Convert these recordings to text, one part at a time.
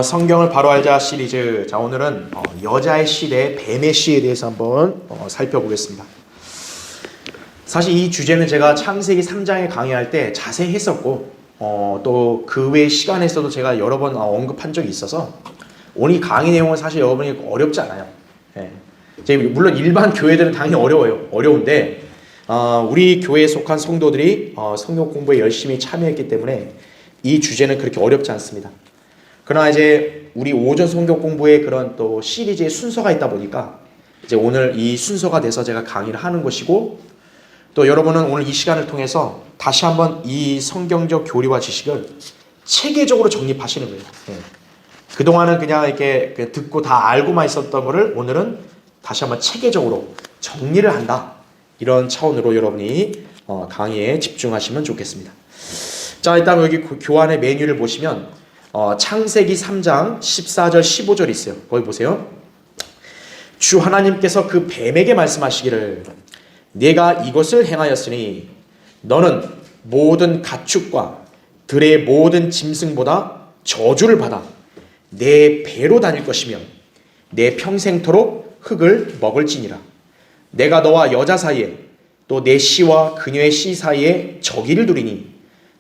성경을 바로 알자 시리즈. 자, 오늘은 여자의 시 대 뱀의 시에 대해서 한번 살펴보겠습니다. 사실 이 주제는 제가 창세기 3장에 강의할 때 자세히 했었고 또 그 외 시간에서도 제가 여러 번 언급한 적이 있어서 오늘 이 강의 내용은 사실 여러분이 어렵지 않아요. 물론 일반 교회들은 당연히 어려운데 우리 교회에 속한 성도들이 성경 공부에 열심히 참여했기 때문에 이 주제는 그렇게 어렵지 않습니다. 그러나 이제 우리 오전 성경 공부에 그런 또 시리즈의 순서가 있다 보니까 이제 오늘 이 순서가 돼서 제가 강의를 하는 것이고, 또 여러분은 오늘 이 시간을 통해서 다시 한번 이 성경적 교리와 지식을 체계적으로 정립하시는 거예요. 그동안은 그냥 이렇게 듣고 다 알고만 있었던 거를 오늘은 다시 한번 체계적으로 정리를 한다. 이런 차원으로 여러분이 강의에 집중하시면 좋겠습니다. 자, 일단 여기 교환의 메뉴를 보시면 창세기 3장 14절 15절 있어요. 거기 보세요. 주 하나님께서 그 뱀에게 말씀하시기를 내가 이것을 행하였으니 너는 모든 가축과 들의 모든 짐승보다 저주를 받아 내 배로 다닐 것이며 내 평생토록 흙을 먹을지니라. 내가 너와 여자 사이에 또 내 씨와 그녀의 씨 사이에 적의를 두리니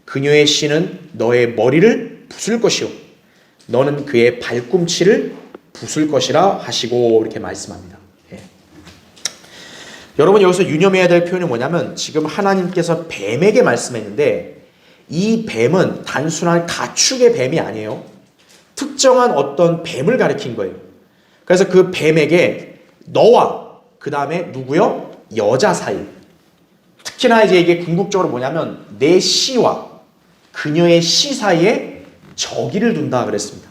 그녀의 씨는 너의 머리를 부술 것이요 너는 그의 발꿈치를 부술 것이라 하시고 이렇게 말씀합니다. 여러분, 여기서 유념해야 될 표현이 뭐냐면 지금 하나님께서 뱀에게 말씀했는데 이 뱀은 단순한 가축의 뱀이 아니에요. 특정한 어떤 뱀을 가리킨 거예요. 그래서 그 뱀에게 너와 그 다음에 누구요? 여자 사이. 특히나 이제 이게 궁극적으로 뭐냐면 내 씨와 그녀의 씨 사이에 적의를 둔다 그랬습니다.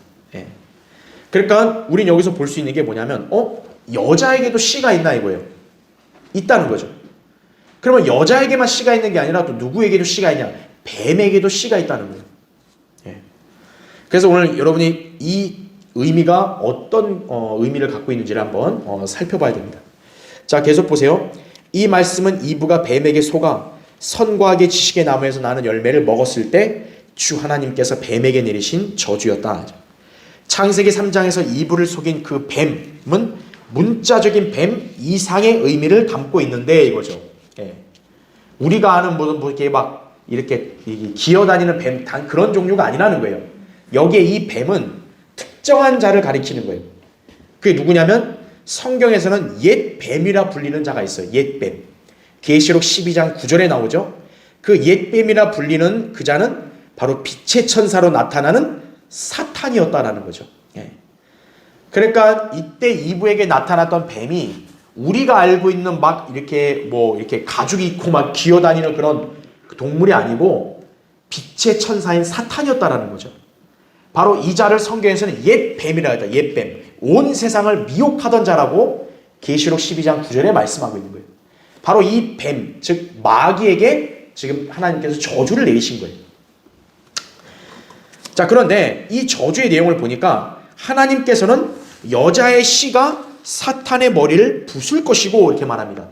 그러니까 우린 여기서 볼 수 있는 게 뭐냐면 여자에게도 씨가 있나 이거예요. 있다는 거죠. 그러면 여자에게만 씨가 있는 게 아니라 또 누구에게도 씨가 있냐? 뱀에게도 씨가 있다는 거예요. 그래서 오늘 여러분이 이 의미가 어떤 의미를 갖고 있는지를 한번 살펴봐야 됩니다. 자, 계속 보세요. 이 말씀은 이브가 뱀에게 속아 선과 악의 지식의 나무에서 나는 열매를 먹었을 때 주 하나님께서 뱀에게 내리신 저주였다. 창세기 3장에서 이브를 속인 그 뱀은 문자적인 뱀 이상의 의미를 담고 있는데 이거죠. 우리가 아는 뭐 이렇게 기어다니는 뱀 그런 종류가 아니라는 거예요. 여기에 이 뱀은 특정한 자를 가리키는 거예요. 그게 누구냐면 성경에서는 옛 뱀이라 불리는 자가 있어요. 옛 뱀. 계시록 12장 9절에 나오죠. 그 옛 뱀이라 불리는 그 자는 바로 빛의 천사로 나타나는 사탄이었다라는 거죠. 그러니까 이때 이브에게 나타났던 뱀이 우리가 알고 있는 이렇게 가죽이 있고 막 기어다니는 그런 동물이 아니고 빛의 천사인 사탄이었다라는 거죠. 바로 이 자를 성경에서는 옛 뱀이라 했다. 옛 뱀. 온 세상을 미혹하던 자라고 계시록 12장 9절에 말씀하고 있는 거예요. 바로 이 뱀, 즉 마귀에게 지금 하나님께서 저주를 내리신 거예요. 자, 그런데 이 저주의 내용을 보니까 하나님께서는 여자의 씨가 사탄의 머리를 부술 것이고 이렇게 말합니다.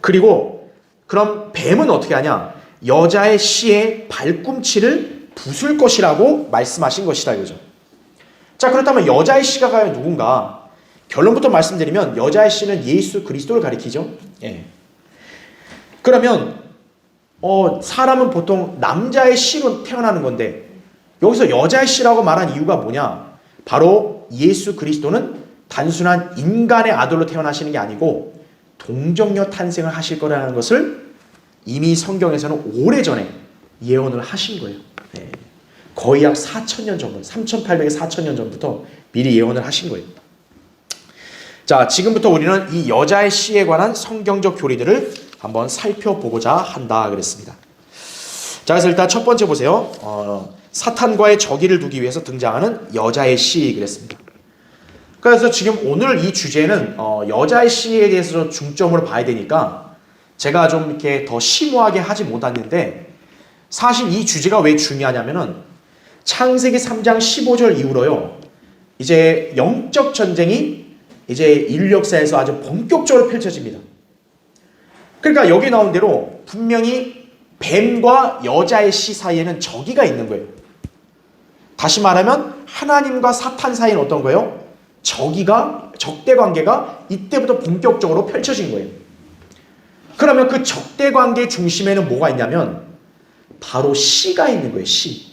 그리고 그럼 뱀은 어떻게 하냐? 여자의 씨의 발꿈치를 부술 것이라고 말씀하신 것이다 이거죠. 자, 그렇다면 여자의 씨가 과연 누군가? 결론부터 말씀드리면 여자의 씨는 예수 그리스도를 가리키죠. 그러면 사람은 보통 남자의 씨로 태어나는 건데 여기서 여자의 씨라고 말한 이유가 뭐냐? 바로 예수 그리스도는 단순한 인간의 아들로 태어나시는 게 아니고 동정녀 탄생을 하실 거라는 것을 이미 성경에서는 오래전에 예언을 하신 거예요. 거의 약 4,000년 전부터 3,800에 4,000년 전부터 미리 예언을 하신 거예요. 자, 지금부터 우리는 이 여자의 씨에 관한 성경적 교리들을 한번 살펴보고자 한다 그랬습니다. 자, 그래서 일단 첫 번째 보세요. 사탄과의 적의를 두기 위해서 등장하는 여자의 씨 그랬습니다. 그래서 지금 오늘 이 주제는 여자의 씨에 대해서 중점으로 봐야 되니까 제가 좀 이렇게 더 심오하게 하지 못했는데 사실 이 주제가 왜 중요하냐면은 창세기 3장 15절 이후로요. 이제 영적 전쟁이 이제 인류 역사에서 아주 본격적으로 펼쳐집니다. 그러니까 여기 나온 대로 분명히 뱀과 여자의 씨 사이에는 적의가 있는 거예요. 다시 말하면 하나님과 사탄 사이는 어떤 거예요? 적대 관계가 이때부터 본격적으로 펼쳐진 거예요. 그러면 그 적대 관계 중심에는 뭐가 있냐면 바로 씨가 있는 거예요. 씨.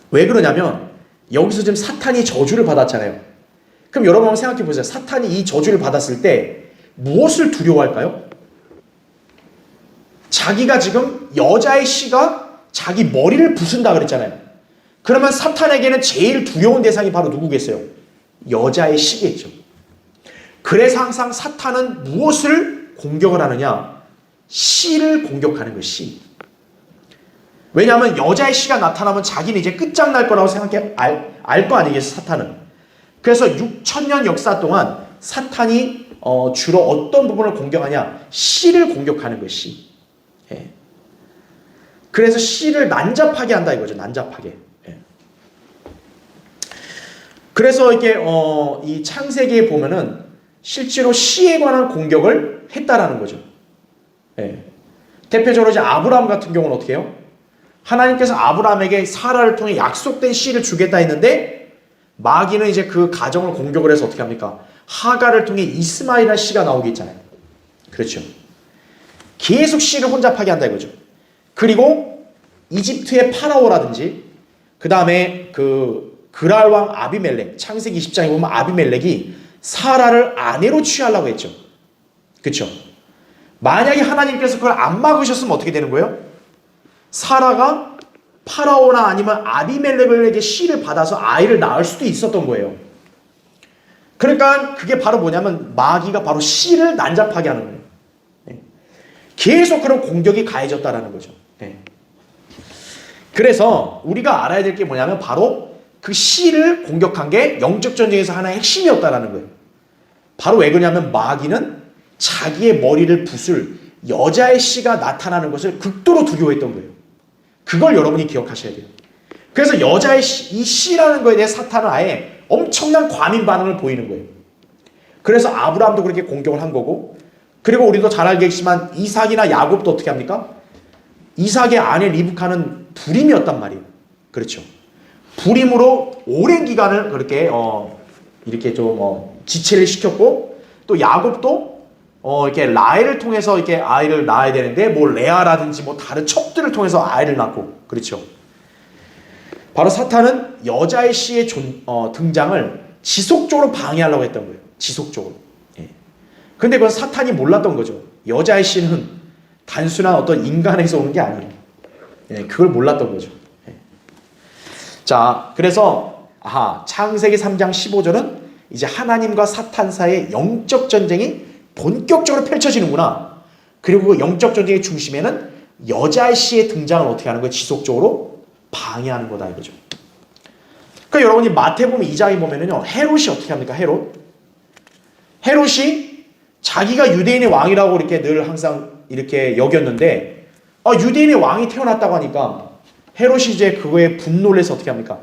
왜 그러냐면 여기서 지금 사탄이 저주를 받았잖아요. 그럼 여러분 한번 생각해 보세요. 사탄이 이 저주를 받았을 때 무엇을 두려워할까요? 자기가 지금 여자의 씨가 자기 머리를 부순다 그랬잖아요. 그러면 사탄에게는 제일 두려운 대상이 바로 누구겠어요? 여자의 씨겠죠. 그래서 항상 사탄은 무엇을 공격을 하느냐? 씨를 공격하는 거예요. 씨. 왜냐하면 여자의 씨가 나타나면 자기는 이제 끝장날 거라고 생각해 알 거 아니겠어요, 사탄은. 그래서 6,000년 역사 동안 사탄이 주로 어떤 부분을 공격하냐? 씨를 공격하는 거예요, 씨. 예. 그래서 씨를 난잡하게 한다 이거죠, 난잡하게. 예. 그래서 이게 이 창세기에 보면은 실제로 씨에 관한 공격을 했다라는 거죠. 예. 대표적으로 이제 아브라함 같은 경우는 어떻게 해요? 하나님께서 아브라함에게 사라를 통해 약속된 씨를 주겠다 했는데 마귀는 이제 그 가정을 공격을 해서 어떻게 합니까? 하가를 통해 이스마엘이라는 씨가 나오게 있잖아요. 그렇죠. 계속 씨를 혼잡하게 한다 이거죠. 그리고 이집트의 파라오라든지 그 다음에 그 그랄 왕 아비멜렉, 창세기 20장에 보면 아비멜렉이 사라를 아내로 취하려고 했죠. 그렇죠. 만약에 하나님께서 그걸 안 막으셨으면 어떻게 되는 거예요? 사라가 파라오나 아니면 아비멜렉에게 씨를 받아서 아이를 낳을 수도 있었던 거예요. 그러니까 그게 바로 뭐냐면 마귀가 바로 씨를 난잡하게 하는 거예요. 계속 그런 공격이 가해졌다라는 거죠. 그래서 우리가 알아야 될 게 뭐냐면 바로 그 씨를 공격한 게 영적 전쟁에서 하나의 핵심이었다라는 거예요. 바로 왜 그러냐면 마귀는 자기의 머리를 붓을 여자의 씨가 나타나는 것을 극도로 두려워했던 거예요. 그걸 여러분이 기억하셔야 돼요. 그래서 여자의 씨, 이 씨라는 거에 대해 사탄은 아예 엄청난 과민 반응을 보이는 거예요. 그래서 아브라함도 그렇게 공격을 한 거고, 그리고 우리도 잘 알겠지만 이삭이나 야곱도 어떻게 합니까? 이삭의 아내 리브카는 불임이었단 말이에요. 그렇죠. 불임으로 오랜 기간을 그렇게 이렇게 좀 지체를 시켰고, 또 야곱도 이렇게 라헬을 통해서 이렇게 아이를 낳아야 되는데 뭐 레아라든지 뭐 다른 척들을 통해서 아이를 낳고, 그렇죠. 바로 사탄은 여자의 씨의 등장을 지속적으로 방해하려고 했던 거예요. 지속적으로. 예. 근데 그건 사탄이 몰랐던 거죠. 여자의 씨는 단순한 어떤 인간에서 오는 게 아니에요. 예, 그걸 몰랐던 거죠. 예. 자, 그래서 창세기 3장 15절은 이제 하나님과 사탄 사이의 영적 전쟁이 본격적으로 펼쳐지는구나. 그리고 그 영적 전쟁의 중심에는 여자의 씨의 등장을 어떻게 하는 거예요? 지속적으로 방해하는 거다 이거죠. 그러니까 여러분이 마태복음 2장에 보면은요, 헤롯이 어떻게 합니까? 헤롯이 자기가 유대인의 왕이라고 이렇게 늘 항상 이렇게 여겼는데, 유대인의 왕이 태어났다고 하니까 헤롯이 이제 그거에 분노를 해서 어떻게 합니까?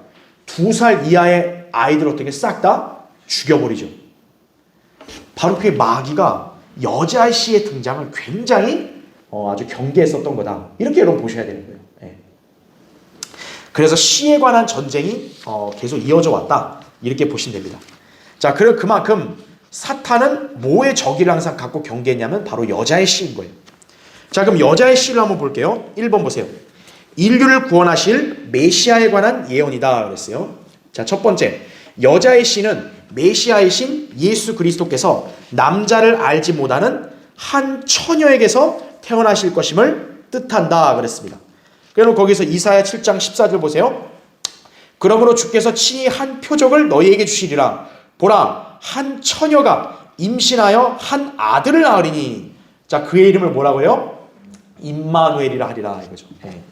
2살 이하의 아이들 어떻게 싹 다 죽여버리죠. 바로 그게 마귀가 여자의 씨의 등장을 굉장히 아주 경계했었던 거다. 이렇게 여러분 보셔야 되는 거예요. 예. 그래서 씨에 관한 전쟁이 계속 이어져 왔다. 이렇게 보시면 됩니다. 자, 그만큼 사탄은 뭐의 적이를 항상 갖고 경계했냐면 바로 여자의 씨인 거예요. 자, 그럼 여자의 씨를 한번 볼게요. 1번 보세요. 인류를 구원하실 메시아에 관한 예언이다 그랬어요. 자, 첫 번째, 여자의 씨는 메시아이신 예수 그리스도께서 남자를 알지 못하는 한 처녀에게서 태어나실 것임을 뜻한다 그랬습니다. 그럼 거기서 이사야 7장 14절 보세요. 그러므로 주께서 친히 한 표적을 너희에게 주시리라. 보라, 한 처녀가 임신하여 한 아들을 낳으리니. 자, 그의 이름을 뭐라고요? 임마누엘이라 하리라 이거죠. 네.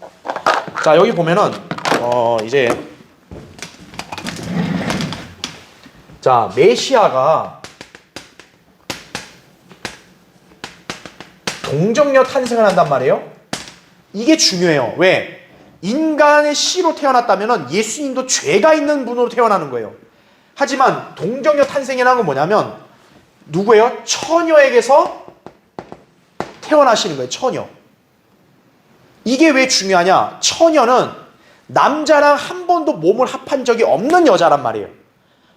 자, 여기 보면은 이제 자, 메시아가 동정녀 탄생을 한단 말이에요. 이게 중요해요. 왜? 인간의 씨로 태어났다면 예수님도 죄가 있는 분으로 태어나는 거예요. 하지만 동정녀 탄생이라는 건 뭐냐면 누구예요? 처녀에게서 태어나시는 거예요. 처녀. 이게 왜 중요하냐? 처녀는 남자랑 한 번도 몸을 합한 적이 없는 여자란 말이에요.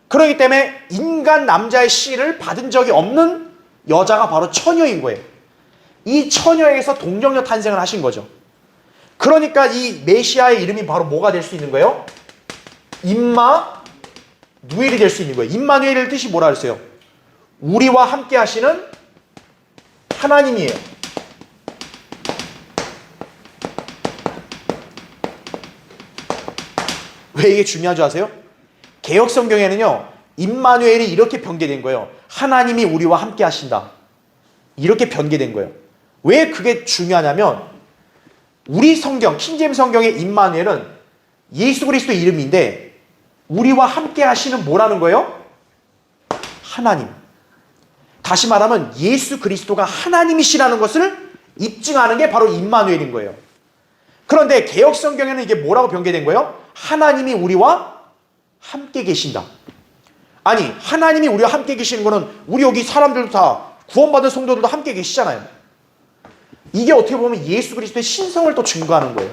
그렇기 때문에 인간 남자의 씨를 받은 적이 없는 여자가 바로 처녀인 거예요. 이 처녀에게서 동정녀 탄생을 하신 거죠. 그러니까 이 메시아의 이름이 바로 뭐가 될 수 있는 거예요? 임마누엘이 될 수 있는 거예요. 임마누엘의 뜻이 뭐라 그랬어요? 우리와 함께 하시는 하나님이에요. 왜 이게 중요한 줄 아세요? 개역 성경에는요, 임마누엘이 이렇게 변개된 거예요. 하나님이 우리와 함께 하신다. 이렇게 변개된 거예요. 왜 그게 중요하냐면, 우리 성경, 킹제임스 성경의 임마누엘은 예수 그리스도의 이름인데, 우리와 함께 하시는 뭐라는 거예요? 하나님. 다시 말하면 예수 그리스도가 하나님이시라는 것을 입증하는 게 바로 임마누엘인 거예요. 그런데 개역 성경에는 이게 뭐라고 변개된 거예요? 하나님이 우리와 함께 계신다. 아니, 하나님이 우리와 함께 계시는 거는 우리 여기 사람들도 다 구원받은 성도들도 함께 계시잖아요. 이게 어떻게 보면 예수 그리스도의 신성을 또 증거하는 거예요.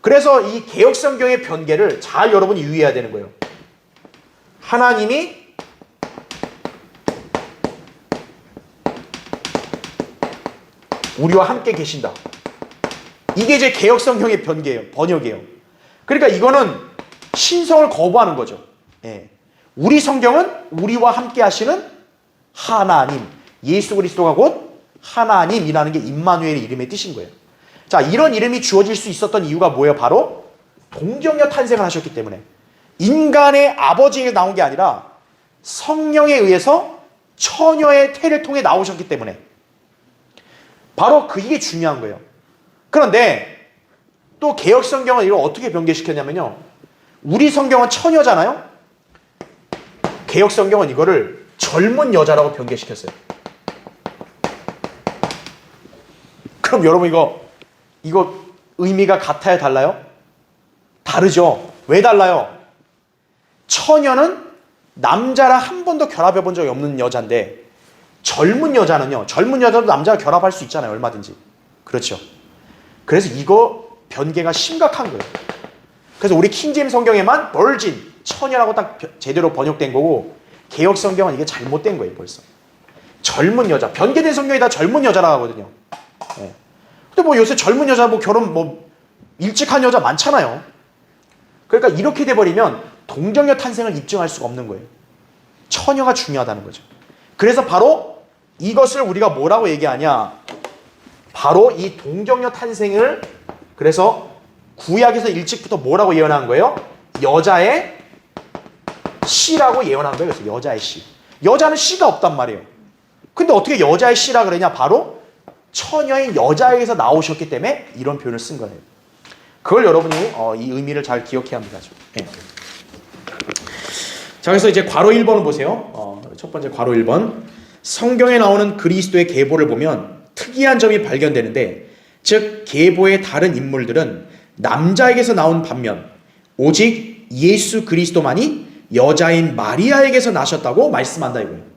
그래서 이 개역 성경의 변개를 잘 여러분이 유의해야 되는 거예요. 하나님이 우리와 함께 계신다. 이게 이제 개역 성경의 변개예요. 번역이에요. 그러니까 이거는 신성을 거부하는 거죠. 예. 우리 성경은 우리와 함께 하시는 하나님, 예수 그리스도가 곧 하나님이라는 게 임마누엘의 이름의 뜻인 거예요. 자, 이런 이름이 주어질 수 있었던 이유가 뭐예요? 바로 동정녀 탄생을 하셨기 때문에. 인간의 아버지에게 나온 게 아니라 성령에 의해서 처녀의 태를 통해 나오셨기 때문에. 바로 이게 중요한 거예요. 그런데 또 개역 성경은 이걸 어떻게 변개시켰냐면요, 우리 성경은 처녀잖아요. 개역 성경은 이거를 젊은 여자라고 변개시켰어요. 그럼 여러분 이거 의미가 같아요, 달라요? 다르죠. 왜 달라요? 처녀는 남자랑 한 번도 결합해 본 적이 없는 여자인데, 젊은 여자는요, 젊은 여자도 남자가 결합할 수 있잖아요, 얼마든지. 그렇죠. 그래서 이거 변개가 심각한 거예요. 그래서 우리 킹제임스 성경에만 virgin, 처녀라고 딱 제대로 번역된 거고, 개역 성경은 이게 잘못된 거예요, 벌써. 젊은 여자, 변개된 성경이 다 젊은 여자라고 하거든요. 네. 근데 뭐 요새 젊은 여자 결혼 일찍 한 여자 많잖아요. 그러니까 이렇게 돼버리면 동정녀 탄생을 입증할 수가 없는 거예요. 처녀가 중요하다는 거죠. 그래서 바로 이것을 우리가 뭐라고 얘기하냐, 바로 이 동정녀 탄생을, 그래서 구약에서 일찍부터 뭐라고 예언한 거예요? 여자의 씨라고 예언한 거예요. 그래서 여자의 씨. 여자는 씨가 없단 말이에요. 근데 어떻게 여자의 씨라 그러냐? 바로 처녀인 여자에게서 나오셨기 때문에 이런 표현을 쓴 거예요. 그걸 여러분이 이 의미를 잘 기억해야 합니다. 네. 자, 그래서 이제 괄호 1번을 보세요. 첫 번째 괄호 1번. 성경에 나오는 그리스도의 계보를 보면 특이한 점이 발견되는데, 즉 계보의 다른 인물들은 남자에게서 나온 반면 오직 예수 그리스도만이 여자인 마리아에게서 나셨다고 말씀한다 이거예요.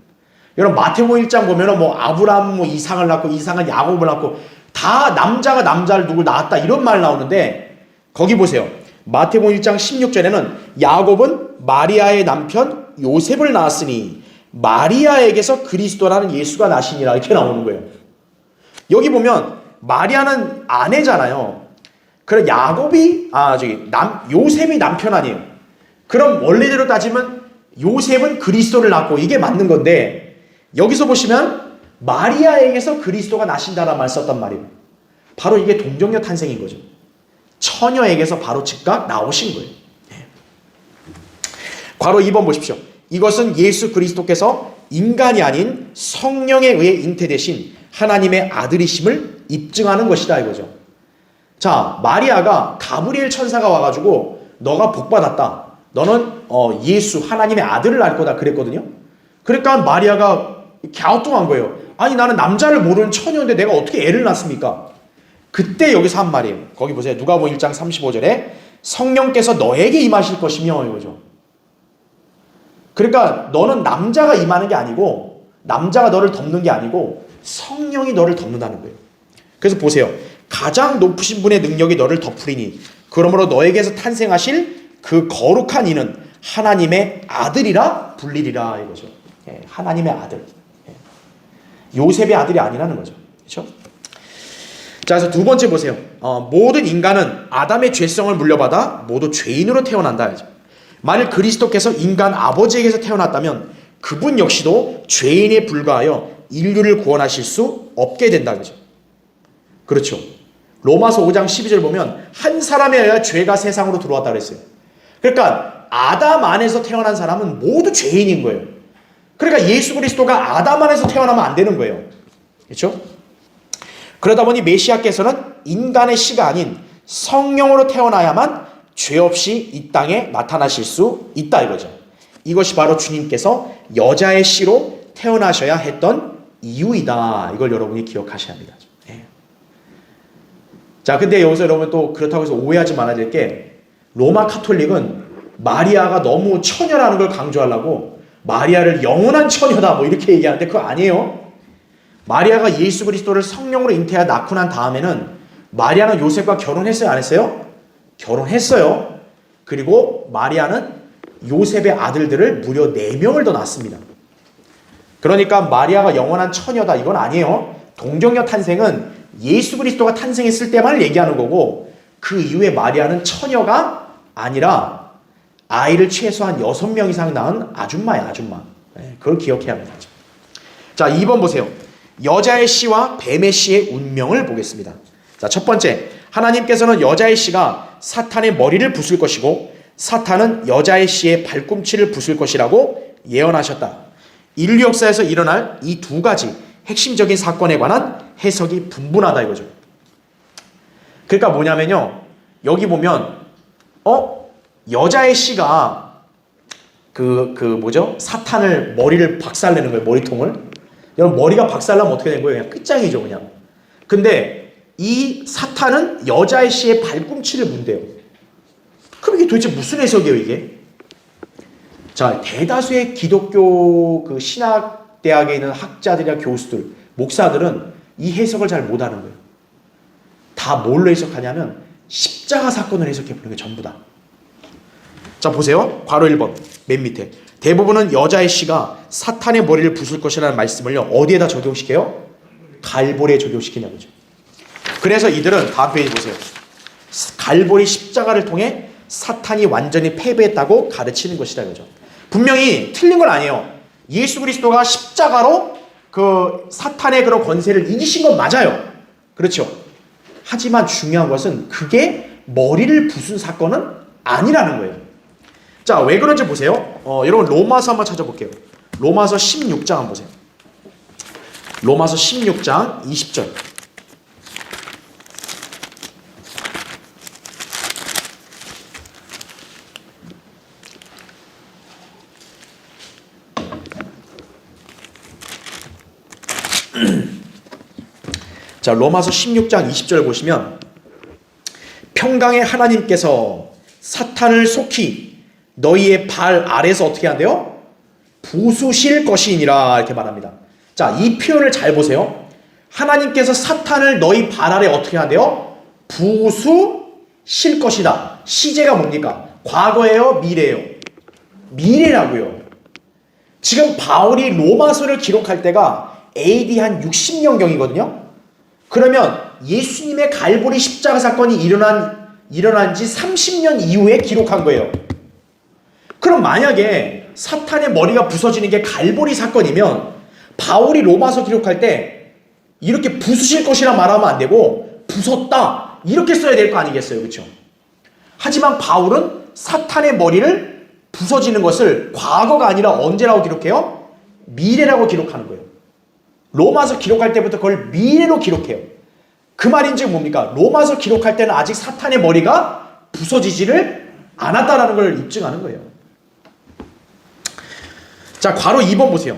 여러분 마태복음 1장 보면은 아브라함 이상을 낳고 이상은 야곱을 낳고 다 남자가 남자를 누굴 낳았다 이런 말 나오는데, 거기 보세요. 마태복음 1장 16절에는 야곱은 마리아의 남편 요셉을 낳았으니 마리아에게서 그리스도라는 예수가 나시니라 이렇게 나오는 거예요. 여기 보면 마리아는 아내잖아요. 그럼 요셉이 남편 아니에요. 그럼 원래대로 따지면 요셉은 그리스도를 낳고 이게 맞는 건데, 여기서 보시면 마리아에게서 그리스도가 나신다라는 말 썼단 말이에요. 바로 이게 동정녀 탄생인 거죠. 처녀에게서 바로 즉각 나오신 거예요. 네. 괄호 2번 보십시오. 이것은 예수 그리스도께서 인간이 아닌 성령에 의해 잉태되신 하나님의 아들이심을 입증하는 것이다 이거죠. 자, 마리아가 가브리엘 천사가 와가지고 너가 복받았다. 너는 예수 하나님의 아들을 낳을 거다 그랬거든요. 그러니까 마리아가 갸우뚱한 거예요. 아니 나는 남자를 모르는 처녀인데 내가 어떻게 애를 낳습니까? 그때 여기서 한 말이에요. 거기 보세요. 누가복음 1장 35절에 성령께서 너에게 임하실 것이며 이거죠. 그러니까 너는 남자가 임하는 게 아니고, 남자가 너를 덮는 게 아니고 성령이 너를 덮는다는 거예요. 그래서 보세요. 가장 높으신 분의 능력이 너를 덮으리니 그러므로 너에게서 탄생하실 그 거룩한 이는 하나님의 아들이라 불리리라 이거죠. 예, 하나님의 아들. 예. 요셉의 아들이 아니라는 거죠. 그렇죠? 자, 그래서 두 번째 보세요. 모든 인간은 아담의 죄성을 물려받아 모두 죄인으로 태어난다. 만일 그리스도께서 인간 아버지에게서 태어났다면 그분 역시도 죄인에 불과하여 인류를 구원하실 수 없게 된다. 그렇죠. 로마서 5장 12절 보면 한 사람에 의하여 죄가 세상으로 들어왔다 그랬어요. 그러니까 아담 안에서 태어난 사람은 모두 죄인인 거예요. 그러니까 예수 그리스도가 아담 안에서 태어나면 안 되는 거예요. 그렇죠? 그러다 보니 메시아께서는 인간의 씨가 아닌 성령으로 태어나야만 죄 없이 이 땅에 나타나실 수 있다 이거죠. 이것이 바로 주님께서 여자의 씨로 태어나셔야 했던 이유이다. 이걸 여러분이 기억하셔야 합니다. 예. 자, 근데 여기서 여러분 또 그렇다고 해서 오해하지 말아야 될 게 로마 카톨릭은 마리아가 너무 처녀라는 걸 강조하려고 마리아를 영원한 처녀다 뭐 이렇게 얘기하는데 그거 아니에요. 마리아가 예수 그리스도를 성령으로 잉태하여 낳고 난 다음에는 마리아는 요셉과 결혼했어요? 안 했어요? 결혼했어요. 그리고 마리아는 요셉의 아들들을 무려 4명을 더 낳습니다. 그러니까 마리아가 영원한 처녀다 이건 아니에요. 동정녀 탄생은 예수 그리스도가 탄생했을 때만 얘기하는 거고 그 이후에 마리아는 처녀가 아니라 아이를 최소한 6명 이상 낳은 아줌마야 아줌마. 그걸 기억해야 합니다. 자, 2번 보세요. 여자의 씨와 뱀의 씨의 운명을 보겠습니다. 자, 첫 번째, 하나님께서는 여자의 씨가 사탄의 머리를 부술 것이고 사탄은 여자의 씨의 발꿈치를 부술 것이라고 예언하셨다. 인류 역사에서 일어날 이 두 가지 핵심적인 사건에 관한 해석이 분분하다 이거죠. 그러니까 뭐냐면요, 여기 보면 여자의 씨가 뭐죠? 사탄을 머리를 박살내는 거예요. 머리통을. 여러분 머리가 박살나면 어떻게 된 거예요? 그냥 끝장이죠 그냥. 근데 이 사탄은 여자의 씨의 발꿈치를 문대요. 그럼 이게 도대체 무슨 해석이에요 이게? 자, 대다수의 기독교 그 신학대학에 있는 학자들이나 교수들, 목사들은 이 해석을 잘 못하는 거예요. 다 뭘로 해석하냐면 십자가 사건을 해석해보는 게 전부 다. 자, 보세요. 괄호 1번 맨 밑에 대부분은 여자의 씨가 사탄의 머리를 부술 것이라는 말씀을요 어디에다 적용시켜요? 갈보리에 적용시키냐고 죠. 그래서 이들은 다음 페이지 보세요. 갈보리 십자가를 통해 사탄이 완전히 패배했다고 가르치는 것이다 이거죠. 분명히 틀린 건 아니에요. 예수 그리스도가 십자가로 그 사탄의 그런 권세를 이기신 건 맞아요. 그렇죠. 하지만 중요한 것은 그게 머리를 부순 사건은 아니라는 거예요. 자, 왜 그런지 보세요. 여러분 로마서 한번 찾아볼게요. 로마서 16장 한번 보세요. 로마서 16장 20절. 자, 로마서 16장 20절 보시면 평강의 하나님께서 사탄을 속히 너희의 발 아래서 어떻게 한대요? 부수실 것이니라 이렇게 말합니다. 자, 이 표현을 잘 보세요. 하나님께서 사탄을 너희 발 아래 어떻게 한대요? 부수실 것이다. 시제가 뭡니까? 과거예요? 미래예요? 미래라고요. 지금 바울이 로마서를 기록할 때가 AD 한 60년경이거든요. 그러면 예수님의 갈보리 십자가 사건이 일어난 지 30년 이후에 기록한 거예요. 그럼 만약에 사탄의 머리가 부서지는 게 갈보리 사건이면 바울이 로마서 기록할 때 이렇게 부수실 것이라 말하면 안 되고 부쉈다 이렇게 써야 될 거 아니겠어요, 그렇죠? 하지만 바울은 사탄의 머리를 부서지는 것을 과거가 아니라 언제라고 기록해요? 미래라고 기록하는 거예요. 로마서 기록할 때부터 그걸 미래로 기록해요. 그 말인지 뭡니까? 로마서 기록할 때는 아직 사탄의 머리가 부서지지를 않았다라는 걸 입증하는 거예요. 자, 괄호 2번 보세요.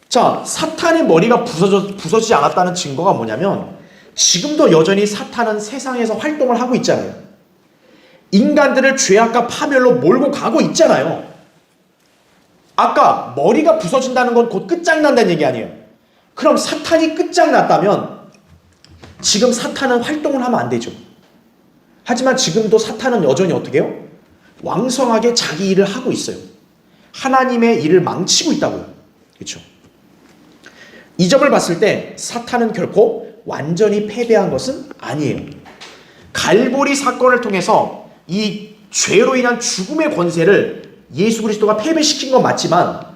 자, 사탄의 머리가 부서지지 않았다는 증거가 뭐냐면 지금도 여전히 사탄은 세상에서 활동을 하고 있잖아요. 인간들을 죄악과 파멸로 몰고 가고 있잖아요. 아까 머리가 부서진다는 건 곧 끝장난다는 얘기 아니에요. 그럼 사탄이 끝장났다면 지금 사탄은 활동을 하면 안 되죠. 하지만 지금도 사탄은 여전히 어떻게 해요? 왕성하게 자기 일을 하고 있어요. 하나님의 일을 망치고 있다고요. 그렇죠? 이 점을 봤을 때 사탄은 결코 완전히 패배한 것은 아니에요. 갈보리 사건을 통해서 이 죄로 인한 죽음의 권세를 예수 그리스도가 패배시킨 건 맞지만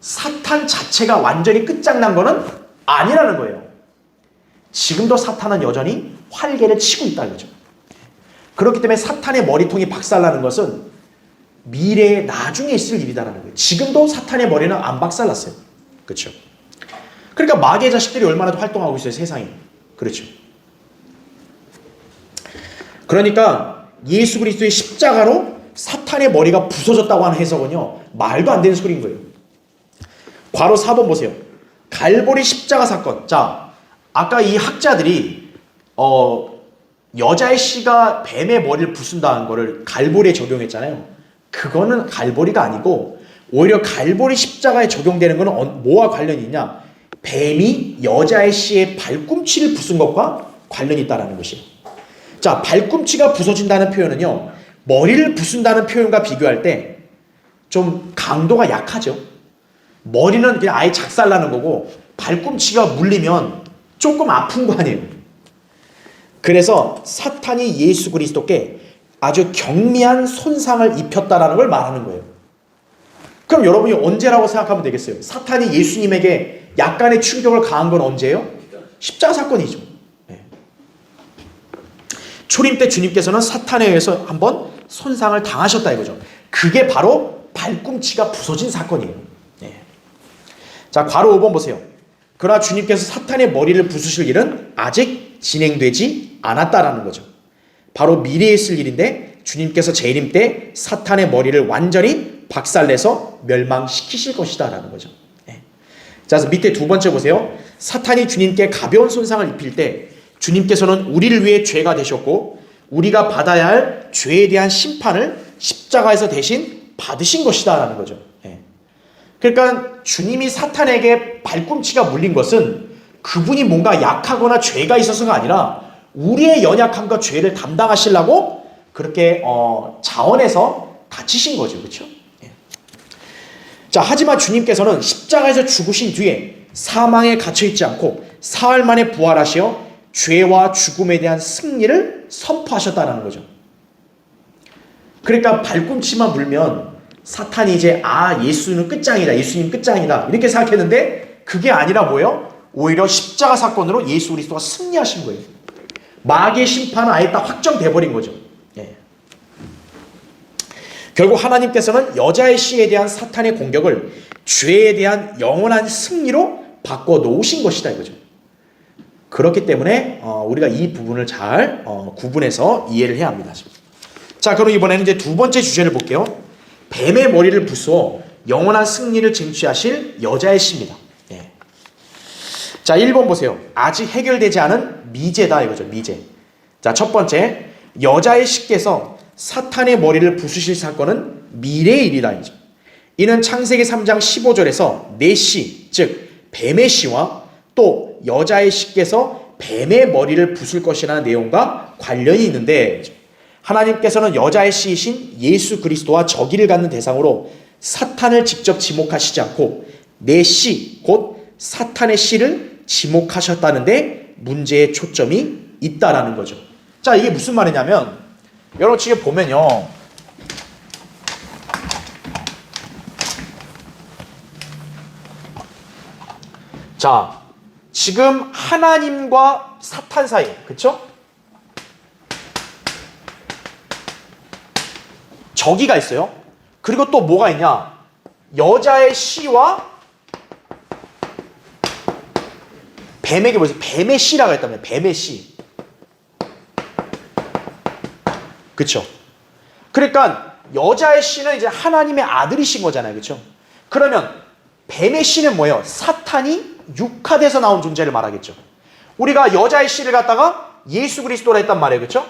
사탄 자체가 완전히 끝장난 거는 아니라는 거예요. 지금도 사탄은 여전히 활개를 치고 있다 이거죠. 그렇기 때문에 사탄의 머리통이 박살나는 것은 미래에 나중에 있을 일이다라는 거예요. 지금도 사탄의 머리는 안 박살났어요. 그렇죠? 그러니까 마귀의 자식들이 얼마나 활동하고 있어요, 세상에. 그렇죠? 그러니까 예수 그리스도의 십자가로 사탄의 머리가 부서졌다고 하는 해석은요, 말도 안 되는 소리인 거예요. 괄호 4번 보세요. 갈보리 십자가 사건. 자, 아까 이 학자들이 여자의 씨가 뱀의 머리를 부순다는 거를 갈보리에 적용했잖아요. 그거는 갈보리가 아니고 오히려 갈보리 십자가에 적용되는 거는 뭐와 관련이 있냐? 뱀이 여자의 씨의 발꿈치를 부순 것과 관련이 있다는 것이에요. 자, 발꿈치가 부서진다는 표현은요, 머리를 부순다는 표현과 비교할 때 좀 강도가 약하죠. 머리는 그냥 아예 작살나는 거고 발꿈치가 물리면 조금 아픈 거 아니에요. 그래서 사탄이 예수 그리스도께 아주 경미한 손상을 입혔다라는 걸 말하는 거예요. 그럼 여러분이 언제라고 생각하면 되겠어요? 사탄이 예수님에게 약간의 충격을 가한 건 언제예요? 십자가 사건이죠. 네. 초림 때 주님께서는 사탄에 의해서 한번 손상을 당하셨다 이거죠. 그게 바로 발꿈치가 부서진 사건이에요. 네. 자, 괄호 5번 보세요. 그러나 주님께서 사탄의 머리를 부수실 일은 아직 진행되지 않았다라는 거죠. 바로 미래에 있을 일인데 주님께서 재림 때 사탄의 머리를 완전히 박살내서 멸망시키실 것이다 라는 거죠. 네. 자, 그래서 밑에 두 번째 보세요. 사탄이 주님께 가벼운 손상을 입힐 때 주님께서는 우리를 위해 죄가 되셨고 우리가 받아야 할 죄에 대한 심판을 십자가에서 대신 받으신 것이다 라는 거죠. 네. 그러니까 주님이 사탄에게 발꿈치가 물린 것은 그분이 뭔가 약하거나 죄가 있어서가 아니라 우리의 연약함과 죄를 담당하시려고 그렇게 자원해서 다치신 거죠. 그렇죠? 예. 자, 하지만 주님께서는 십자가에서 죽으신 뒤에 사망에 갇혀있지 않고 사흘 만에 부활하시어 죄와 죽음에 대한 승리를 선포하셨다는 거죠. 그러니까 발꿈치만 물면 사탄이 이제 예수는 끝장이다, 예수님 끝장이다 이렇게 생각했는데 그게 아니라 뭐예요? 오히려 십자가 사건으로 예수 그리스도가 승리하신 거예요. 마귀의 심판은 아예 딱 확정돼 버린 거죠. 예. 결국 하나님께서는 여자의 씨에 대한 사탄의 공격을 죄에 대한 영원한 승리로 바꿔 놓으신 것이다 이거죠. 그렇기 때문에 우리가 이 부분을 잘 구분해서 이해를 해야 합니다. 자, 그럼 이번에는 이제 두 번째 주제를 볼게요. 뱀의 머리를 부수어 영원한 승리를 쟁취하실 여자의 씨입니다. 예. 자, 1번 보세요. 아직 해결되지 않은 미제다 이거죠. 미제. 자, 첫 번째, 여자의 씨께서 사탄의 머리를 부수실 사건은 미래의 일이다 이죠. 이는 창세기 3장 15절에서 내 씨, 즉 뱀의 씨와 또 여자의 씨께서 뱀의 머리를 부술 것이라는 내용과 관련이 있는데 하나님께서는 여자의 씨이신 예수 그리스도와 적의를 갖는 대상으로 사탄을 직접 지목하시지 않고 내 씨, 곧 사탄의 씨를 지목하셨다는데 문제의 초점이 있다라는 거죠. 자, 이게 무슨 말이냐면 여러분 지금 보면요. 자, 지금 하나님과 사탄 사이, 그쵸? 저기가 있어요. 그리고 또 뭐가 있냐? 여자의 씨와 뱀에게 뭐지? 뱀의 씨라고 했다면 뱀의 씨. 그쵸? 그러니까 여자의 씨는 이제 하나님의 아들이신 거잖아요. 그쵸? 그러면 뱀의 씨는 뭐예요? 사탄이 육화돼서 나온 존재를 말하겠죠. 우리가 여자의 씨를 갖다가 예수 그리스도라 했단 말이에요. 그쵸?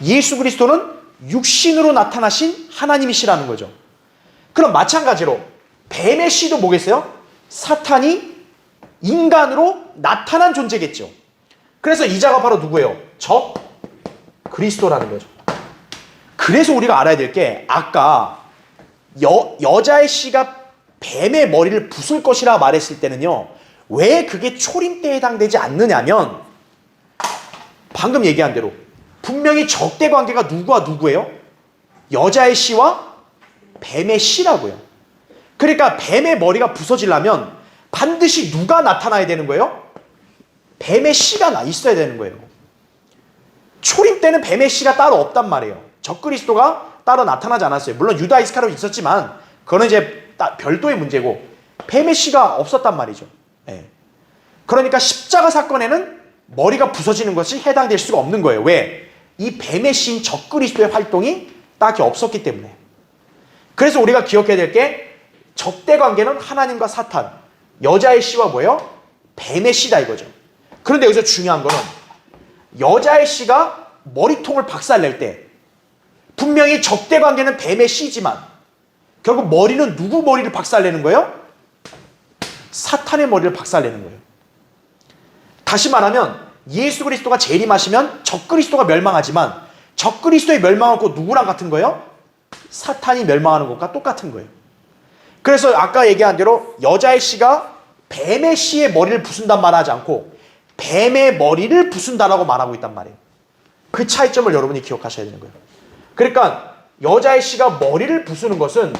예수 그리스도는 육신으로 나타나신 하나님이시라는 거죠. 그럼 마찬가지로 뱀의 씨도 뭐겠어요? 사탄이 인간으로 나타난 존재겠죠. 그래서 이자가 바로 누구예요? 적 그리스도라는 거죠. 그래서 우리가 알아야 될 게 아까 여자의 씨가 뱀의 머리를 부술 것이라 말했을 때는요. 왜 그게 초림 때에 해당되지 않느냐면 방금 얘기한 대로 분명히 적대 관계가 누구와 누구예요? 여자의 씨와 뱀의 씨라고요. 그러니까 뱀의 머리가 부서지려면 반드시 누가 나타나야 되는 거예요? 뱀의 씨가 있어야 되는 거예요. 초림 때는 뱀의 씨가 따로 없단 말이에요. 적그리스도가 따로 나타나지 않았어요. 물론 유다 이스카리ot이 있었지만 그거는 이제 별도의 문제고 뱀의 씨가 없었단 말이죠. 예. 그러니까 십자가 사건에는 머리가 부서지는 것이 해당될 수가 없는 거예요. 왜? 이 뱀의 씨인 적그리스도의 활동이 딱히 없었기 때문에. 그래서 우리가 기억해야 될 게 적대 관계는 하나님과 사탄, 여자의 씨와 뭐예요? 뱀의 씨다 이거죠. 그런데 여기서 중요한 거는 여자의 씨가 머리통을 박살낼 때 분명히 적대 관계는 뱀의 씨지만 결국 머리는 누구 머리를 박살내는 거예요? 사탄의 머리를 박살내는 거예요. 다시 말하면 예수 그리스도가 재림하시면 적그리스도가 멸망하지만 적그리스도의 멸망은 곧 누구랑 같은 거예요? 사탄이 멸망하는 것과 똑같은 거예요. 그래서 아까 얘기한 대로 여자의 씨가 뱀의 씨의 머리를 부순단 말하지 않고 뱀의 머리를 부순다라고 말하고 있단 말이에요. 그 차이점을 여러분이 기억하셔야 되는 거예요. 그러니까 여자의 씨가 머리를 부수는 것은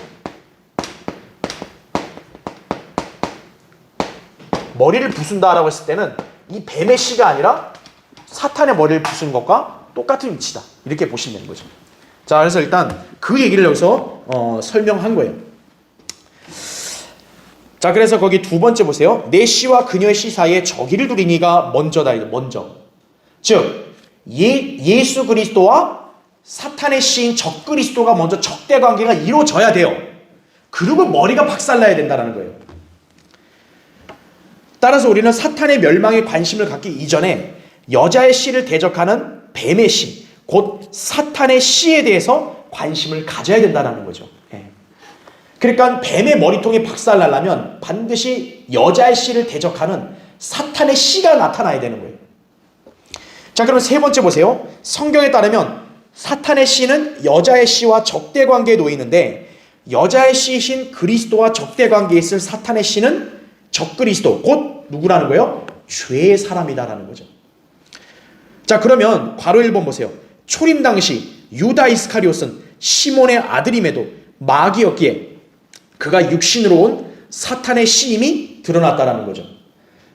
머리를 부순다라고 했을 때는 이 뱀의 씨가 아니라 사탄의 머리를 부수는 것과 똑같은 위치다. 이렇게 보시면 되는 거죠. 자, 그래서 일단 그 얘기를 여기서 설명한 거예요. 자, 그래서 거기 두 번째 보세요. 내 씨와 그녀의 씨 사이에 적이를 두리니가 먼저다. 먼저. 즉 예수 그리스도와 사탄의 씨인 적그리스도가 먼저 적대 관계가 이루어져야 돼요. 그리고 머리가 박살나야 된다는 거예요. 따라서 우리는 사탄의 멸망에 관심을 갖기 이전에 여자의 씨를 대적하는 뱀의 씨, 곧 사탄의 씨에 대해서 관심을 가져야 된다는 거죠. 그러니까 뱀의 머리통이 박살나려면 반드시 여자의 씨를 대적하는 사탄의 씨가 나타나야 되는 거예요. 자, 그럼 세 번째 보세요. 성경에 따르면 사탄의 씨는 여자의 씨와 적대 관계에 놓여 있는데 여자의 씨이신 그리스도와 적대 관계에 있을 사탄의 씨는 적그리스도, 곧 누구라는 거예요? 죄의 사람이다라는 거죠. 자, 그러면 괄호 1번 보세요. 초림 당시 유다 이스카리ot은 시몬의 아들임에도 마귀였기에 그가 육신으로 온 사탄의 씨임이 드러났다라는 거죠.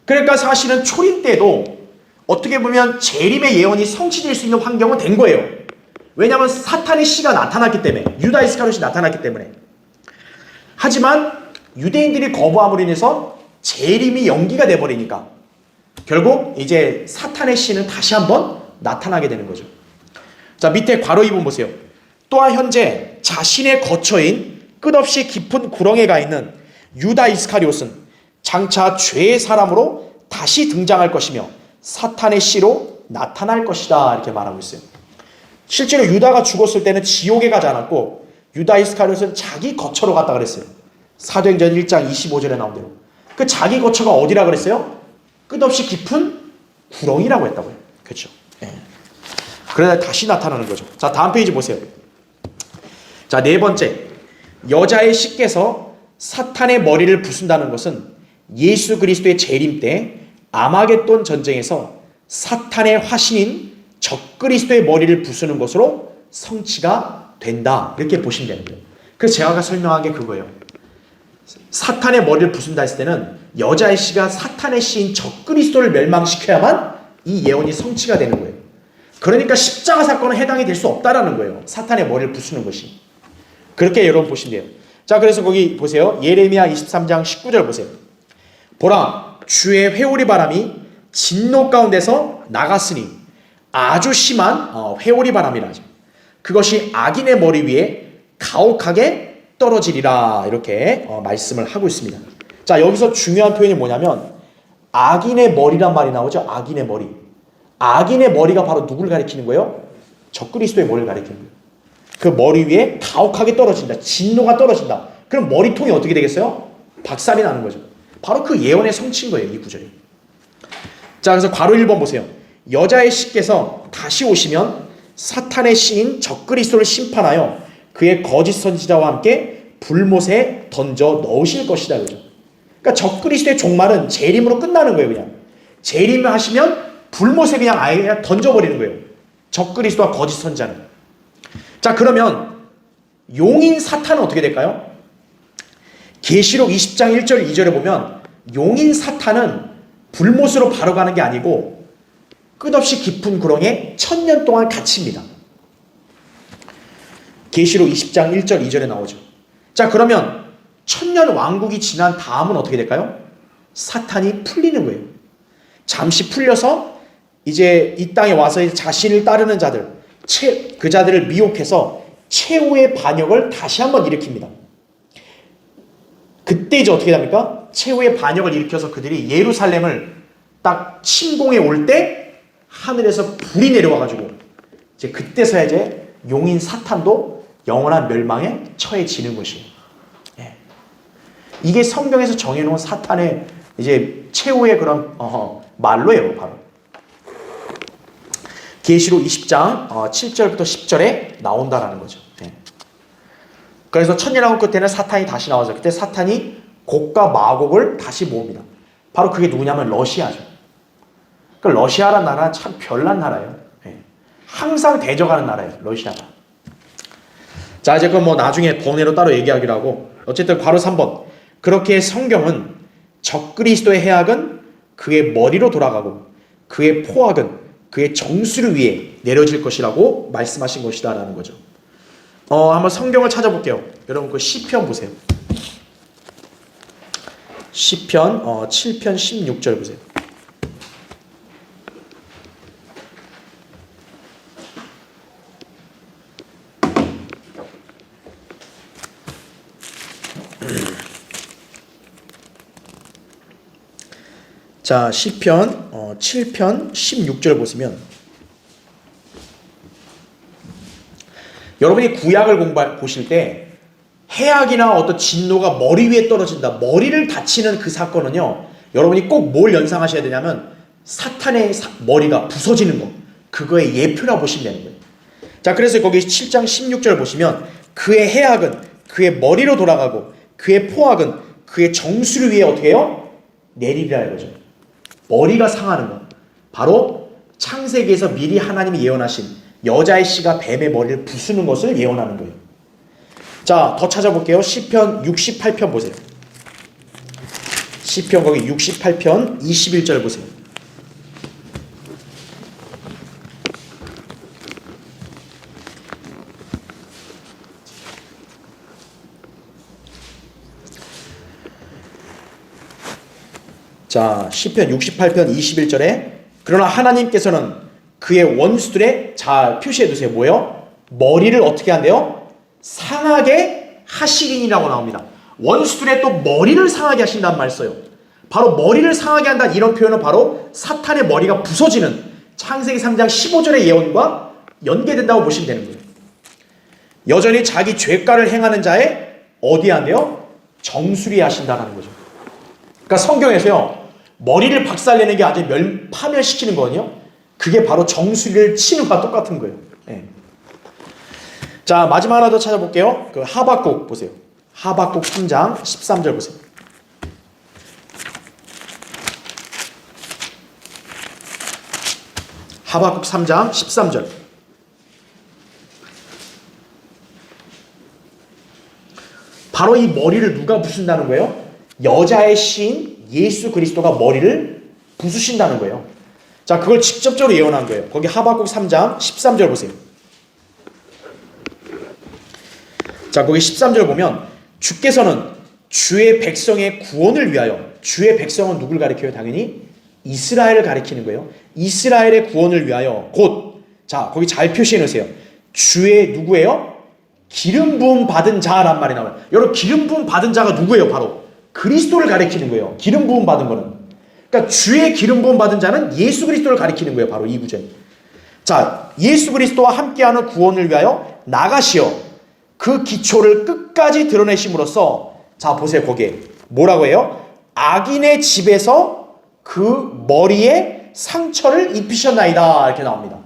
그러니까 사실은 초림 때도 어떻게 보면 재림의 예언이 성취될 수 있는 환경은 된 거예요. 왜냐하면 사탄의 씨가 나타났기 때문에, 유다 이스카리ot이 나타났기 때문에. 하지만 유대인들이 거부함으로 인해서 재림이 연기가 돼버리니까 결국 이제 사탄의 씨는 다시 한번 나타나게 되는 거죠. 자, 밑에 괄호 2번 보세요. 또한 현재 자신의 거처인 끝없이 깊은 구렁에 가 있는 유다 이스카리ot은 장차 죄의 사람으로 다시 등장할 것이며 사탄의 씨로 나타날 것이다, 이렇게 말하고 있어요. 실제로 유다가 죽었을 때는 지옥에 가지 않았고 유다 이스카리ot은 자기 거처로 갔다 그랬어요. 사도행전 1장 25절에 나온 대로. 그 자기 거처가 어디라 그랬어요? 끝없이 깊은 구렁이라고 했다고요. 그렇죠. 그러다 다시 나타나는 거죠. 자, 다음 페이지 보세요. 자, 네 번째. 여자의 씨께서 사탄의 머리를 부순다는 것은 예수 그리스도의 재림 때 아마겟돈 전쟁에서 사탄의 화신인 적그리스도의 머리를 부수는 것으로 성취가 된다, 이렇게 보시면 되는 거예요. 그래서 제가 아까 설명한 게 그거예요. 사탄의 머리를 부순다 했을 때는 여자의 씨가 사탄의 씨인 적그리스도를 멸망시켜야만 이 예언이 성취가 되는 거예요. 그러니까 십자가 사건은 해당이 될 수 없다라는 거예요. 사탄의 머리를 부수는 것이. 그렇게 여러분 보시면 돼요. 자, 그래서 거기 보세요. 예레미야 23장 19절 보세요. 보라, 주의 회오리 바람이 진노 가운데서 나갔으니 아주 심한 회오리 바람이라 하죠. 그것이 악인의 머리 위에 가혹하게 떨어지리라, 이렇게 말씀을 하고 있습니다. 자, 여기서 중요한 표현이 뭐냐면 악인의 머리란 말이 나오죠. 악인의 머리. 악인의 머리가 바로 누구를 가리키는 거예요? 적그리스도의 머리를 가리키는 거예요. 그 머리 위에 가혹하게 떨어진다. 진노가 떨어진다. 그럼 머리통이 어떻게 되겠어요? 박살이 나는 거죠. 바로 그 예언의 성취인 거예요, 이 구절이. 자, 그래서 괄호 1번 보세요. 여자의 씨께서 다시 오시면 사탄의 씨인 적그리스도를 심판하여 그의 거짓 선지자와 함께 불못에 던져 넣으실 것이다. 그죠? 그러니까 적그리스도의 종말은 재림으로 끝나는 거예요. 그냥 재림을 하시면 불못에 그냥 아예 그냥 던져버리는 거예요. 적그리스도와 거짓 선지자는. 자, 그러면 용인 사탄은 어떻게 될까요? 계시록 20장 1절 2절에 보면 용인 사탄은 불못으로 바로 가는 게 아니고 끝없이 깊은 구렁에 1000년 동안 갇힙니다. 계시록 20장 1절 2절에 나오죠. 자, 그러면 1000년 왕국이 지난 다음은 어떻게 될까요? 사탄이 풀리는 거예요. 잠시 풀려서 이제 이 땅에 와서 자신을 따르는 자들, 그 자들을 미혹해서 최후의 반역을 다시 한번 일으킵니다. 그때 이제 어떻게 됩니까? 최후의 반역을 일으켜서 그들이 예루살렘을 딱 침공해 올 때 하늘에서 불이 내려와가지고 이제 그때서야 이제 용인 사탄도 영원한 멸망에 처해지는 것이에요. 예. 이게 성경에서 정해놓은 사탄의 이제 최후의 그런 말로예요, 바로. 계시록 20장 7절부터 10절에 나온다라는 거죠. 예. 그래서 천년왕국 끝에는 사탄이 다시 나와서 그때 사탄이 곡과 마곡을 다시 모읍니다. 바로 그게 누구냐면 러시아죠. 그 러시아라는 나라는 참 별난 나라예요. 예. 항상 대적하는 나라예요, 러시아가. 자, 이제 그건 나중에 번외로 따로 얘기하기로 하고, 어쨌든 바로 3번. 그렇게 성경은 적그리스도의 해악은 그의 머리로 돌아가고 그의 포악은 그의 정수를 위해 내려질 것이라고 말씀하신 것이다라는 거죠. 한번 성경을 찾아볼게요. 여러분 그 시편 보세요. 시편 7편 16절 보세요. 자, 시편 7편 16절 보시면 여러분이 구약을 보실 때 해악이나 어떤 진노가 머리 위에 떨어진다, 머리를 다치는 그 사건은요, 여러분이 꼭 뭘 연상하셔야 되냐면 사탄의 머리가 부서지는 거, 그거의 예표라 보시면 되는 거예요. 자, 그래서 거기 7장 16절 보시면 그의 해악은 그의 머리로 돌아가고 그의 포악은 그의 정수를 위해 어떻게 해요? 내리리라 이거죠. 머리가 상하는 것, 바로 창세기에서 미리 하나님이 예언하신 여자의 씨가 뱀의 머리를 부수는 것을 예언하는 거예요. 자, 더 찾아볼게요. 시편 68편 보세요. 시편 거기 68편 21절 보세요. 자, 시편 68편 21절에 그러나 하나님께서는 그의 원수들의, 잘 표시해 두세요. 뭐예요? 머리를 어떻게 한대요? 상하게 하시리니라고 나옵니다. 원수들의 또 머리를 상하게 하신다는 말 써요. 바로 머리를 상하게 한다, 이런 표현은 바로 사탄의 머리가 부서지는 창세기 3장 15절의 예언과 연계된다고 보시면 되는 거예요. 여전히 자기 죄가를 행하는 자의 어디에 한대요? 정수리 하신다는 거죠. 그러니까 성경에서요, 머리를 박살내는 게 아주 파멸시키는 거거든요. 그게 바로 정수리를 치는 것과 똑같은 거예요. 네. 자, 마지막 하나 더 찾아볼게요. 그 하박국 보세요. 하박국 3장 13절 보세요. 하박국 3장 13절. 바로 이 머리를 누가 부순다는 거예요? 여자의 씨인 예수 그리스도가 머리를 부수신다는 거예요. 자, 그걸 직접적으로 예언한 거예요. 거기 하박국 3장 13절 보세요. 자, 거기 13절 보면 주께서는 주의 백성의 구원을 위하여, 주의 백성은 누굴 가리켜요? 당연히 이스라엘을 가리키는 거예요. 이스라엘의 구원을 위하여 곧, 자, 거기 잘 표시해 놓으세요. 주의 누구예요? 기름 부음 받은 자란 말이 나와요. 여러분, 기름 부음 받은 자가 누구예요? 바로 그리스도를 가리키는 거예요. 기름 부음 받은 거는. 그러니까 주의 기름 부음 받은 자는 예수 그리스도를 가리키는 거예요. 바로 이 구절. 자, 예수 그리스도와 함께하는 구원을 위하여 나가시어 그 기초를 끝까지 드러내심으로써, 자, 보세요. 거기에 뭐라고 해요? 악인의 집에서 그 머리에 머리에 상처를 입히셨나이다. 이렇게 나옵니다.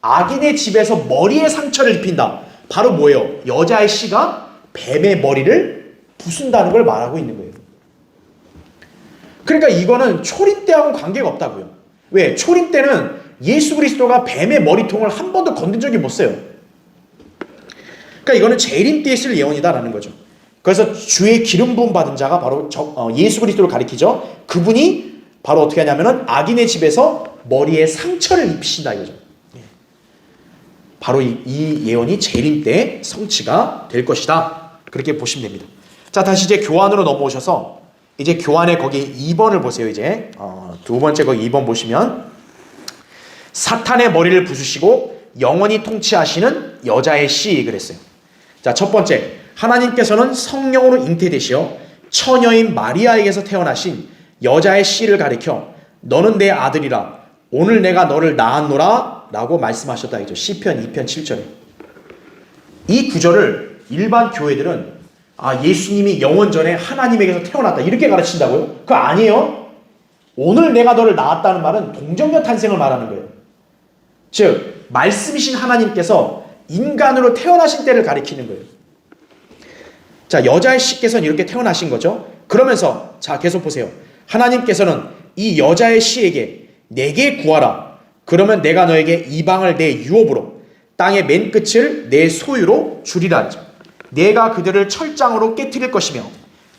악인의 집에서 머리에 상처를 입힌다. 바로 뭐예요? 여자의 씨가 뱀의 머리를 부순다는 걸 말하고 있는 거예요. 그러니까 이거는 초림 때하고는 관계가 없다고요. 왜? 초림 때는 예수 그리스도가 뱀의 머리통을 한 번도 건든 적이 없어요. 그러니까 이거는 재림 때에 쓸 예언이다라는 거죠. 그래서 주의 기름 부음 받은 자가 바로 예수 그리스도를 가리키죠. 그분이 바로 어떻게 하냐면은 악인의 집에서 머리에 상처를 입히신다 이거죠. 바로 이 예언이 재림 때 성취가 될 것이다. 그렇게 보시면 됩니다. 자, 다시 이제 교환으로 넘어오셔서 이제 교환의 거기 2번을 보세요. 이제 두 번째 거기 2번 보시면 사탄의 머리를 부수시고 영원히 통치하시는 여자의 씨 그랬어요. 자, 첫 번째, 하나님께서는 성령으로 잉태되시어 처녀인 마리아에게서 태어나신 여자의 씨를 가리켜 너는 내 아들이라 오늘 내가 너를 낳았노라 라고 말씀하셨다 이죠. 시편 2편 7절에. 이 구절을 일반 교회들은 예수님이 영원 전에 하나님에게서 태어났다 이렇게 가르친다고요? 그거 아니에요. 오늘 내가 너를 낳았다는 말은 동정녀 탄생을 말하는 거예요. 즉 말씀이신 하나님께서 인간으로 태어나신 때를 가리키는 거예요. 자, 여자의 씨께서는 이렇게 태어나신 거죠. 그러면서 자, 계속 보세요. 하나님께서는 이 여자의 씨에게 내게 구하라. 그러면 내가 너에게 이방을 내 유업으로 땅의 맨 끝을 내 소유로 주리라 하죠. 내가 그들을 철장으로 깨트릴 것이며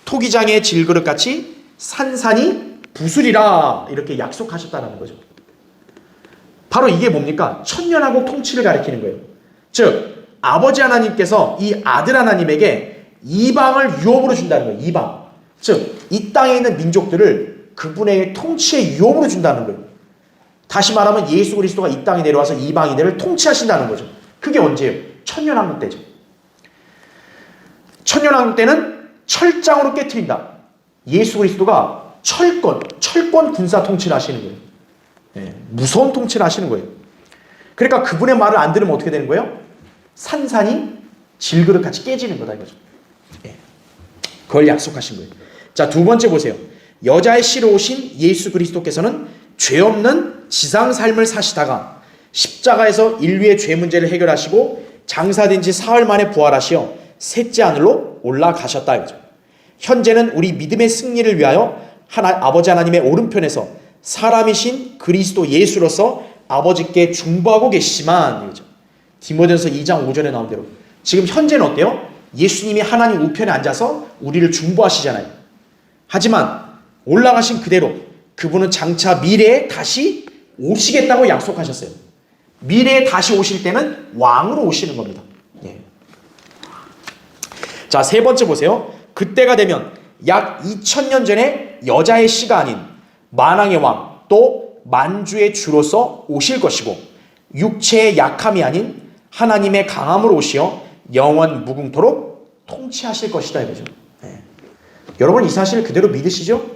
토기장의 질그릇같이 산산이 부수리라 이렇게 약속하셨다는 거죠. 바로 이게 뭡니까? 천년왕국 통치를 가리키는 거예요. 즉 아버지 하나님께서 이 아들 하나님에게 이방을 유업으로 준다는 거예요. 이방. 즉 이 땅에 있는 민족들을 그분의 통치의 유업으로 준다는 거예요. 다시 말하면 예수 그리스도가 이 땅에 내려와서 이방인들을 통치하신다는 거죠. 그게 언제예요? 천년왕국 때죠. 천년왕국 때는 철장으로 깨트린다. 예수 그리스도가 철권 군사 통치를 하시는 거예요. 무서운 통치를 하시는 거예요. 그러니까 그분의 말을 안 들으면 어떻게 되는 거예요? 산산이 질그릇같이 깨지는 거다 이거죠. 그걸 약속하신 거예요. 자, 두 번째 보세요. 여자의 씨로 오신 예수 그리스도께서는 죄 없는 지상 삶을 사시다가 십자가에서 인류의 죄 문제를 해결하시고 장사된 지 사흘 만에 부활하시어 셋째 하늘로 올라가셨다 이거죠. 현재는 우리 믿음의 승리를 위하여 아버지 하나님의 오른편에서 사람이신 그리스도 예수로서 아버지께 중보하고 계시지만 이거죠. 디모데전서 2장 5절에 나온 대로 지금 현재는 어때요? 예수님이 하나님 우편에 앉아서 우리를 중보하시잖아요. 하지만 올라가신 그대로 그분은 장차 미래에 다시 오시겠다고 약속하셨어요. 미래에 다시 오실 때는 왕으로 오시는 겁니다. 자, 세 번째 보세요. 그때가 되면 약 2000년 전에 여자의 씨가 아닌 만왕의 왕 또 만주의 주로서 오실 것이고 육체의 약함이 아닌 하나님의 강함으로 오시어 영원 무궁토록 통치하실 것이다 이거죠. 여러분 이 사실 그대로 믿으시죠?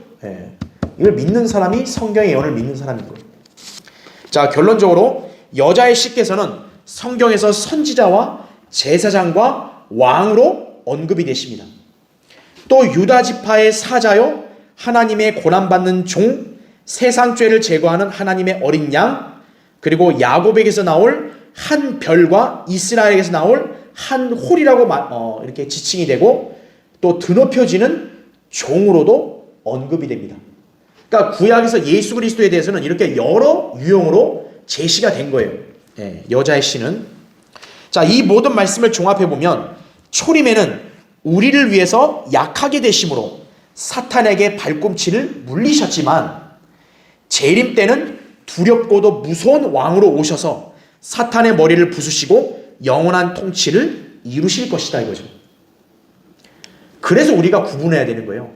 이걸 믿는 사람이 성경의 예언을 믿는 사람인 거예요. 자, 결론적으로 여자의 씨께서는 성경에서 선지자와 제사장과 왕으로 언급이 되십니다. 또 유다 지파의 사자요 하나님의 고난받는 종, 세상 죄를 제거하는 하나님의 어린 양, 그리고 야곱에게서 나올 한 별과 이스라엘에게서 나올 한 홀이라고 이렇게 지칭이 되고 또 드높여지는 종으로도 언급이 됩니다. 그러니까 구약에서 예수 그리스도에 대해서는 이렇게 여러 유형으로 제시가 된 거예요. 여자의 씨는. 자, 이 모든 말씀을 종합해 보면 초림에는 우리를 위해서 약하게 되심으로 사탄에게 발꿈치를 물리셨지만 재림 때는 두렵고도 무서운 왕으로 오셔서 사탄의 머리를 부수시고 영원한 통치를 이루실 것이다 이거죠. 그래서 우리가 구분해야 되는 거예요.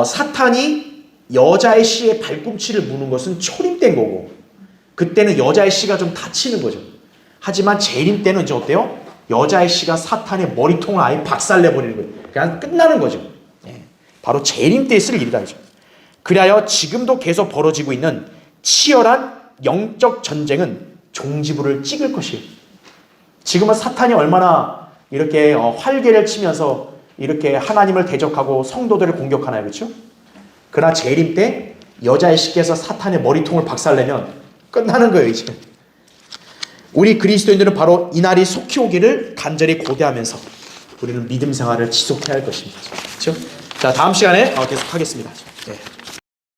사탄이 여자의 씨의 발꿈치를 무는 것은 초림 때인 거고 그때는 여자의 씨가 좀 다치는 거죠. 하지만 재림 때는 이제 어때요? 여자의 씨가 사탄의 머리통을 아예 박살내버리는 거예요. 그냥 끝나는 거죠. 바로 재림 때에 쓸 일이다 이죠. 그리하여 지금도 계속 벌어지고 있는 치열한 영적 전쟁은 종지부를 찍을 것이에요. 지금은 사탄이 얼마나 이렇게 활개를 치면서 이렇게 하나님을 대적하고 성도들을 공격하나요? 그렇죠? 그러나 재림 때 여자의 씨께서 사탄의 머리통을 박살내면 끝나는 거예요, 이제. 우리 그리스도인들은 바로 이 날이 속히 오기를 간절히 고대하면서 우리는 믿음 생활을 지속해야 할 것입니다. 그렇죠? 자, 다음 시간에 계속하겠습니다.